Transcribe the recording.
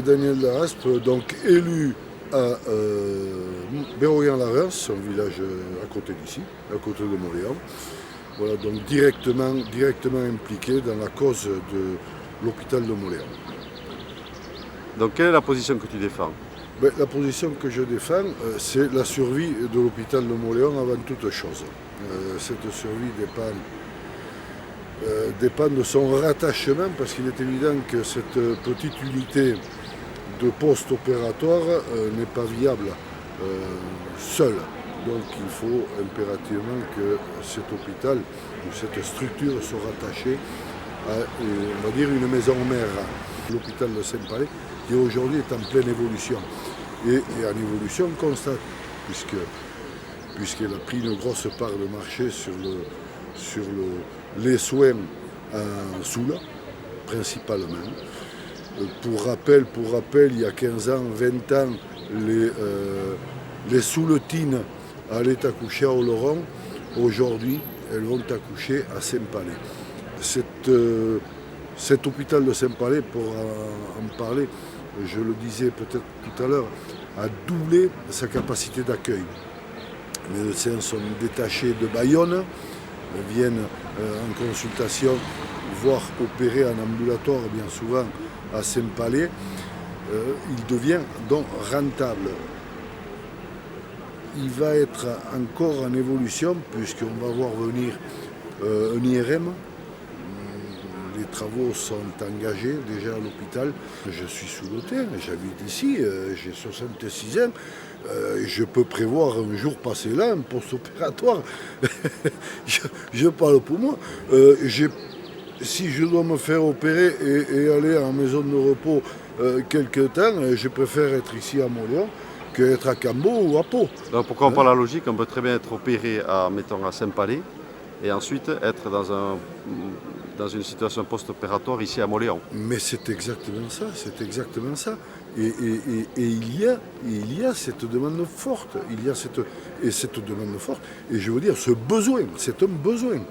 Daniel Laraspe, donc élu à Bérogan-la-Reims, un village à côté d'ici, à côté de Montréal. Voilà, donc directement impliqué dans la cause de l'hôpital de Montréal. Donc quelle est la position que tu défends? La position que je défends, c'est la survie de l'hôpital de Montréal avant toute chose. Cette survie dépend de son rattachement, parce qu'il est évident que cette petite unité de post-opératoire n'est pas viable seule. Donc il faut impérativement que cet hôpital ou cette structure soit rattachée à, on va dire, une maison mère, l'hôpital de Saint-Palais, qui aujourd'hui est en pleine évolution et en évolution constante, puisqu'elle a pris une grosse part de marché sur les soins en Soula, principalement. Pour rappel, il y a 15 ans, 20 ans, les Souletines allaient accoucher à Oloron. Aujourd'hui, elles vont accoucher à Saint-Palais. Cet hôpital de Saint-Palais, pour en parler, je le disais peut-être tout à l'heure, a doublé sa capacité d'accueil. Les médecins sont détachés de Bayonne, viennent en consultation, voire opérer en ambulatoire bien souvent à Saint-Palais. Il devient donc rentable. Il va être encore en évolution puisqu'on va voir venir un IRM. Les travaux sont engagés déjà à l'hôpital. Je suis sous-doté, j'habite ici, j'ai 66 ans. Je peux prévoir un jour passer là, un post-opératoire. je parle pour moi. Si je dois me faire opérer et aller en maison de repos quelque temps, je préfère être ici à Montréal qu'être à Cambo ou à Pau. Donc pourquoi on parle la logique? On peut très bien être opéré à Saint-Palais et ensuite être dans une situation post-opératoire ici à Montréal. Mais c'est exactement ça. Et il y a cette demande forte, et je veux dire, ce besoin, c'est un besoin.